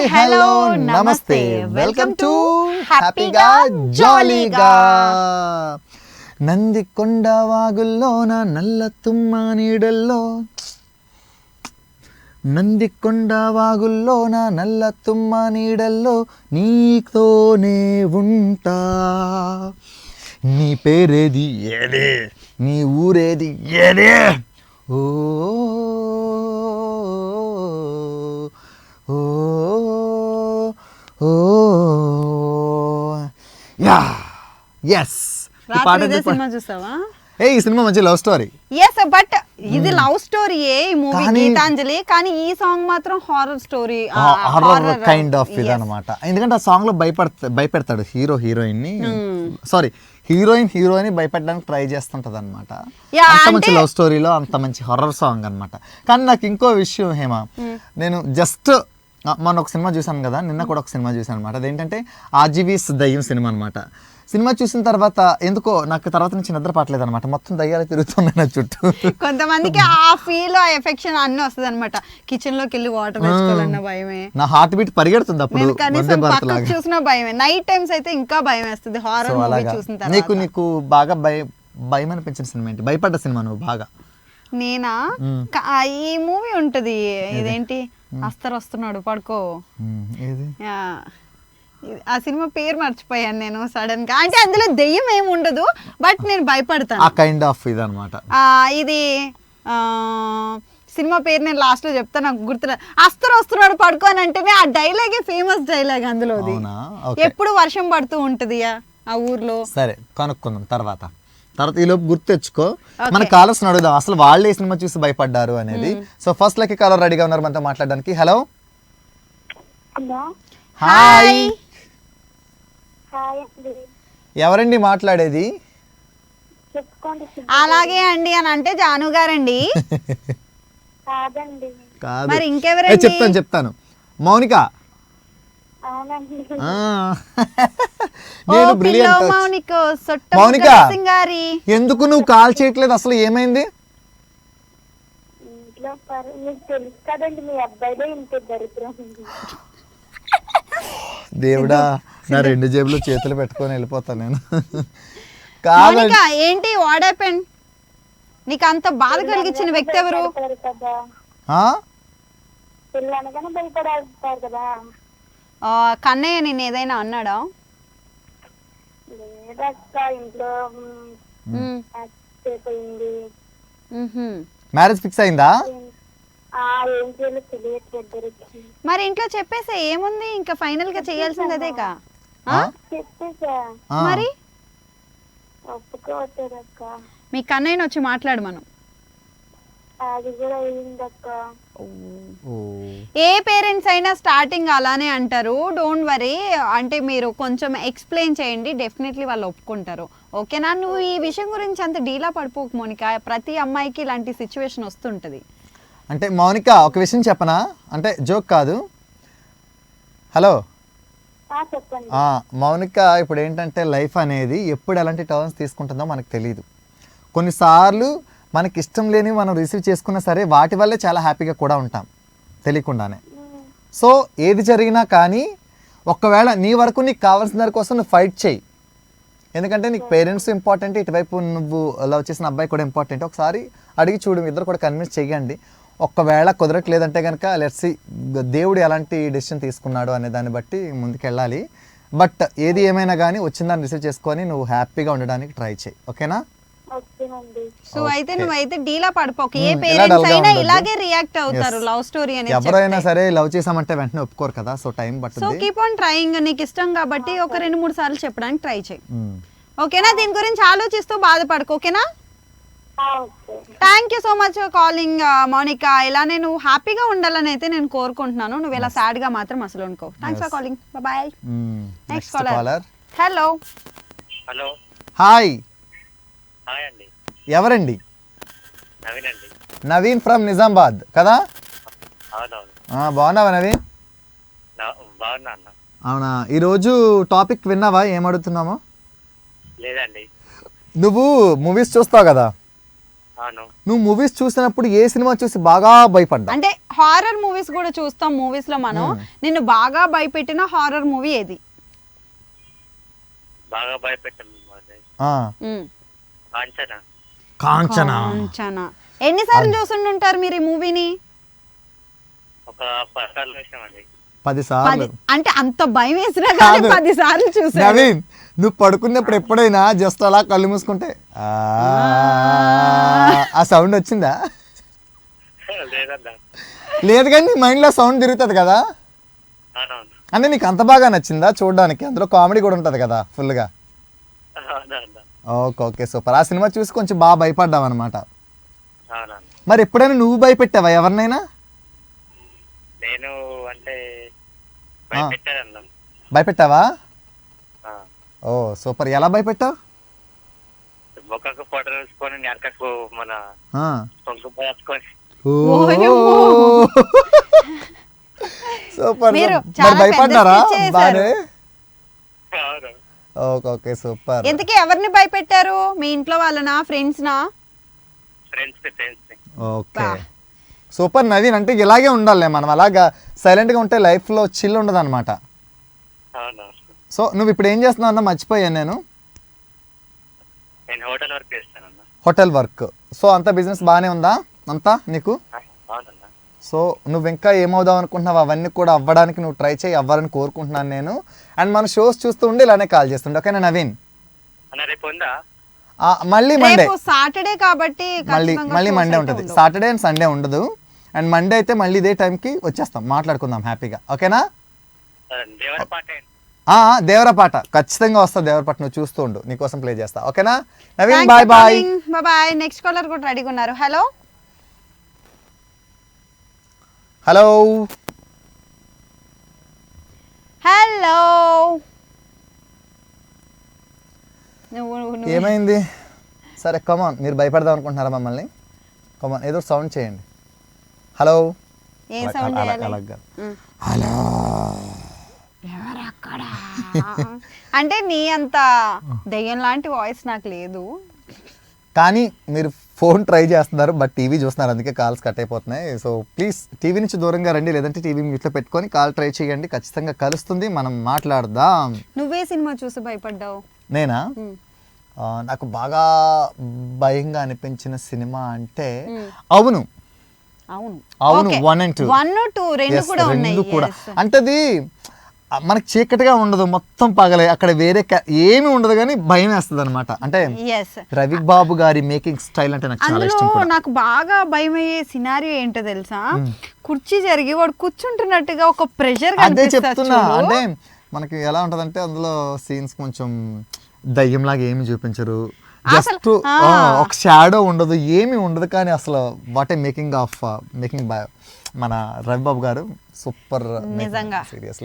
Hello నమస్తే welcome to హ్యాపీగా జాలీగా. నందికొండ వాగుల్లోన నల్ల తుమ్మ నీడల్లో, నందికొండ వాగుల్లోన నల్ల తుమ్మ నీడల్లో నీతోనే ఉంటా. నీ పేరేది ఏదే, నీ ఊరేది ఏదే, ఓ ఓ ఓ యా ఎస్. సినిమా చూసావా? ఈ సినిమా మంచి లవ్ స్టోరీ. ఎస్, బట్ ఇది లవ్ స్టోరీ ఈ మూవీ గీతాంజలి, కానీ ఈ సాంగ్ మాత్రం horror story, horror kind of ఇది అనమాట. ఎందుకంటే ఆ సాంగ్ లో భయపెడతాడు హీరో హీరోయిన్ ని, సారీ హీరోయిన్ భయపెట్టడానికి ట్రై చేస్తుంటది అనమాట. అంత మంచి లవ్ స్టోరీలో అంత మంచి హారర్ సాంగ్ అనమాట. కానీ నాకు ఇంకో విషయం హేమ, నేను జస్ట్ మొన్న ఒక సినిమా చూసాను కదా, నిన్న కూడా ఒక సినిమా చూసాను అనమాట. అదేంటంటే ఆర్జీవీస్ దయ్యం సినిమా అనమాట. సినిమా చూసిన తర్వాత ఎందుకో నాకు తర్వాత నుంచి నిద్ర పట్టలేదు అనమాట. మొత్తం దయ్యాలు తిరుగుతున్నాయి నా చుట్టూ. కొంతమందికి ఆ ఫీల్ ఆ ఎఫెక్షన్ అన్ని వస్తుంది అనమాట. కిచెన్ లోకి వెళ్ళి వాటర్ వేసుకోవాలన్న భయమే, నా హార్ట్ బీట్ పరిగెడుతుంది అప్పుడు. చూసిన భయమే, నైట్ టైమ్స్ అయితే ఇంకా భయం వేస్తుంది హారర్ మూవీ చూసిన తర్వాత. నీకు బాగా భయం అనిపించిన సినిమా ఏంటి? భయపడ్డ సినిమా నువ్వు బాగా? నేనా, ఈ మూవీ ఉంటది, ఇదేంటి అస్తర్ వస్తున్నాడు పడుకో, ఆ సినిమా పేరు మర్చిపోయాను నేను సడన్ గా. అంటే అందులో దెయ్యం ఏమి ఉండదు, బట్ నేను భయపడతాను. ఆ కైండ్ ఆఫ్ ఇది అన్నమాట. ఇది సినిమా పేరు నేను లాస్ట్ లో చెప్తాను, నాకు గుర్తురా. అస్తర్ వస్తున్నాడు పడుకో అని అంటేనే ఆ డైలాగే ఫేమస్ డైలాగ్ అందులోది. ఎప్పుడు వర్షం పడుతూ ఉంటది ఆ ఊర్లో. సరే కనుక్కుందాం తర్వాత ఈ లోపు గుర్తు తెచ్చుకో. మన కాలర్స్ అడుగుదాం అసలు వాళ్ళు ఏ సినిమా చూసి భయపడ్డారు అనేది. సో ఫస్ట్ లకి కాలర్ రెడీగా ఉన్నారు మనతో మాట్లాడడానికి. హలో, హాయ్, ఎవరండి మాట్లాడేది? అలాగే అండి అని అంటే జాను గారండి. మరి ఇంకెవరండి? చెప్తాను మౌనిక. మౌనిక, ఎందుకు నువ్వు కాల్ చేయట్లేదు? అసలు ఏమైంది? దేవుడా, నా రెండు జేబులు చేతులు పెట్టుకొని వెళ్ళిపోతా నేను. ఏంటి వాట్ హ్యాపెండ్? నీకు అంత బాధ కలిగించిన వ్యక్తి ఎవరు? కన్నయ్య నేను ఏదైనా అన్నాడా? మ్యారేజ్ ఫిక్స్ అయిందా? మరి ఇంట్లో చెప్పేసే ఏముంది, ఇంకా ఫైనల్ గా చేయాల్సింది అదేగా. మరి మీ కన్నయ్యని వచ్చి మాట్లాడు మనం. ఏ పేరెంట్స్ అయినా స్టార్టింగ్ అలానే అంటారు, డోంట్ వరీ. అంటే మీరు కొంచెం ఎక్స్ప్లెయిన్ చేయండి, డెఫినెట్లీ వాళ్ళు ఒప్పుకుంటారు. ఓకేనా? నువ్వు ఈ విషయం గురించి అంత డీలా పడిపోకు మౌనిక, ప్రతి అమ్మాయికి ఇలాంటి సిచ్యువేషన్ వస్తుంటది. అంటే మౌనిక ఒక విషయం చెప్పనా, అంటే జోక్ కాదు. హలో మౌనిక, ఇప్పుడు ఏంటంటే లైఫ్ అనేది ఎప్పుడు ఎలాంటి టర్న్స్ తీసుకుంటుందో మనకు తెలియదు. కొన్నిసార్లు మనకి ఇష్టం లేని మనం రిసీవ్ చేసుకున్నా సరే వాటి వల్లే చాలా హ్యాపీగా కూడా ఉంటాం తెలియకుండానే. సో ఏది జరిగినా కానీ ఒకవేళ నీ వరకు నీకు కావాల్సిన దాని కోసం నువ్వు ఫైట్ చేయి. ఎందుకంటే నీకు పేరెంట్స్ ఇంపార్టెంట్, ఇటువైపు నువ్వు లవ్ చేసిన అబ్బాయి కూడా ఇంపార్టెంట్. ఒకసారి అడిగి చూడు, ఇద్దరు కూడా కన్విన్స్ చేయండి. ఒకవేళ కుదరట్లేదంటే కనుక లెట్స్ సీ దేవుడు ఎలాంటి డెసిషన్ తీసుకున్నాడు అనే దాన్ని బట్టి ముందుకెళ్ళాలి. బట్ ఏది ఏమైనా కానీ వచ్చిన దాన్ని రిసీవ్ చేసుకొని నువ్వు హ్యాపీగా ఉండడానికి ట్రై చేయి. ఓకేనా? సో అయితే నువ్వైతే డీలా పడిపోకు. ఏ పేరెంట్స్ అయినా ఇలాగే రియాక్ట్ అవుతారు లవ్ స్టోరీ అనేది. ఎవరైనా సరే లవ్ చేసామంటే వెంటనే ఒప్పుకోరు కదా, సో టైం పడుతుంది. So keep on trying. నీకు ఇష్టం కాబట్టి ఒక 2-3 సార్లు చెప్పడానికి ట్రై చేయి. ఓకేనా? దీని గురించి ఆలోచిస్తూ బాధపడకు. ఓకేనా? Thank you so much for calling Mounika. ఇలానే నువ్వు హ్యాపీగా ఉండాలని అయితే నేను కోరుకుంటున్నాను. నువ్వు ఇలా సాడ్ గా మాత్రం అసలు అనుకో. Thanks for calling. Bye. Next caller. Hello. Hello, hi. Hi అండి. ఎవరండి? నవీన్ అండి. నవీన్ ఫ్రమ్ నిజామాబాద్ కదా? అవునవును. బాగున్నావా నవీన్? బాగున్నా అన్న. అవునా? ఈరోజు టాపిక్ విన్నావా ఏం అడుగుతున్నామో? లేదండి. నువ్వు మూవీస్ చూస్తావు కదా, అవును. నువ్వు మూవీస్ చూసినప్పుడు ఏ సినిమా చూసి బాగా భయపడ్డా? అంటే హారర్ మూవీస్ కూడా చూస్తాం, మూవీస్ లో మనం నిన్ను బాగా భయపెట్టిన హారర్ మూవీ ఏది? బాగా భయపెట్టాను అది. ఆ, ఉమ్. కాంచనా. కాంచనా. కాంచనా. ఎన్నిసార్లు చూస్తుంటారు మీరు ఈ మూవీని? ఒక 10 సార్లు చూసామండి. 10 సార్లు. అంటే అంత భయం వేసినా కానీ కాదు. 10 సార్లు చూసాను. నవీన్, నువ్వు పడుకున్నప్పుడు ఎప్పుడైనా జస్ట్ అలా కళ్ళు మూసుకుంటే ఆ సౌండ్ వచ్చిందా? లేదన్నా. లేదు, కానీ నీ మైండ్లో సౌండ్ తిరుగుతుంది కదా. అవునవును. అంటే నీకు అంత బాగా నచ్చిందా చూడడానికి? అందులో కామెడీ కూడా ఉంటుంది కదా ఫుల్గా. అవునన్నా. Okay okay, super. ఆ సినిమా చూసి కొంచెం బాగా భయపడ్డావు అనమాట. అవునన్నా. మరి ఎప్పుడైనా నువ్వు భయపెట్టావా ఎవరినైనా? నేను అంటే భయపెట్టానన్నా. భయపెట్టావా? ఓ సూపర్. ఎలా భయపెట్టావు? మొక్కకు ఫోటో వేసుకొని నెరకకు మన ఆ. పొంగు వేసుకొని. ఓయమ్మో. సూపర్. మీరు మరి చాలా భయపడ్డారా? పెద్ద sketch బానే. అవును. Okay okay, super. ఇంతకీ ఎవరిని భయపెట్టారు? మీ ఇంట్లో వాళ్ళనా, ఫ్రెండ్స్ నా? ఫ్రెండ్స్. Okay super Naveen. అంటే ఇలాగే ఉండాలి మనం. అలాగా సైలెంట్గా ఉంటే లైఫ్లో చిల్ ఉండదు అనమాట. అవును. సో నువ్వు ఇప్పుడు ఏం చేస్తున్నావు అన్న మర్చిపోయాను నేను. నేను హోటల్ వర్క్ చేస్తానన్నా. Hotel work. సో అంత బిజినెస్ బాగానే ఉందా అంతా నీకు? అవునన్నా. సో నువ్వు ఇంకా ఏమవుదాం అనుకుంటున్నావు అవన్నీ కూడా అవ్వడానికి నువ్వు ట్రై చేయి, అవ్వాలని కోరుకుంటున్నాను నేను. అండ్ మన షోస్ చూస్తూ ఉండి ఇలానే కాల్ చేస్తుండే, ఓకేనా నవీన్? అన్న రేపు ఉందా? మళ్ళీ మండే. రేపు సాటర్డే కాబట్టి మళ్ళీ ఖచ్చితంగా మళ్ళీ shows మండే అయితే ఉంటుంది. ఉండవు. సాటర్డే అండ్ సండే ఉండదు. అండ్ మండే అయితే మళ్ళీ ఇదే టైంకి వచ్చేస్తాం, మాట్లాడుకుందాం హ్యాపీగా, ఓకేనా? దేవర పాట దేవరపాట ఖచ్చితంగా వస్తా. దేవరపాట నువ్వు చూస్తూ ఉండు, నీకోసం ప్లే చేస్తా, ఓకేనా Naveen? Thanks bye for bye. calling. Bye bye. Next caller కూడా రెడీగా ఉన్నారు. Hello hello hello. నువ్వు ఏమైంది? సరే కమాన్, మీరు భయపడదాం అనుకుంటున్నారా మమ్మల్ని? కమాన్, ఏదో సౌండ్ చేయండి. హలో. ఏం సౌండ్ చేయాలి? అలాగా. ఉం. హలో. ఎవరక్కడ? అంటే నీ అంత దెయ్యం లాంటి వాయిస్ నాకు లేదు. కానీ మీరు ఫోన్ ట్రై చేస్తున్నారు, బట్ టీవీ చూస్తున్నారు, అందుకే కాల్స్ కట్ అయిపోతున్నాయి. సో ప్లీజ్ టీవీ నుంచి దూరంగా రండి, లేదంటే టీవీ మ్యూట్లో పెట్టుకొని కాల్ ట్రై చేయండి. ఖచ్చితంగా కలుస్తుంది, మనం మాట్లాడదాం. నువ్వే సినిమా చూసి భయపడ్డావు? నేనా? ఉం. నాకు బాగా భయంగా అనిపించిన సినిమా అంటే అవును అవును అవును 1 and 2. 1, 2 రెండు కూడా ఉన్నాయి. రెండు కూడా. Yes. అంటే అది మనకి చీకటిగా ఉండదు, మొత్తం పగలే, అక్కడ వేరే ఏమి ఉండదు, కానీ భయం వేస్తుంది అనమాట. అంటే Yes. రవి బాబు గారి మేకింగ్ స్టైల్ అంటే నాకు చాలా అందులో ఇష్టం కూడా. నాకు బాగా భయం అయ్యే సినారియో ఏంటో తెలుసా? కుర్చీ జరిగి వాడు కూర్చుంటున్నట్టుగా ఒక ప్రెషర్ అదే చెప్తున్నా. అంటే మనకి ఎలా ఉంటదంటే అందులో సీన్స్ కొంచెం దయ్యంలాగా ఏమి చూపించరు, జస్ట్ ఒక షాడో ఉండదు, ఏమి ఉండదు, కానీ అసలు వాట్ ఏ మేకింగ్ మన రవిబాబు గారు సూపర్ నిజంగా. సీరియస్లీ.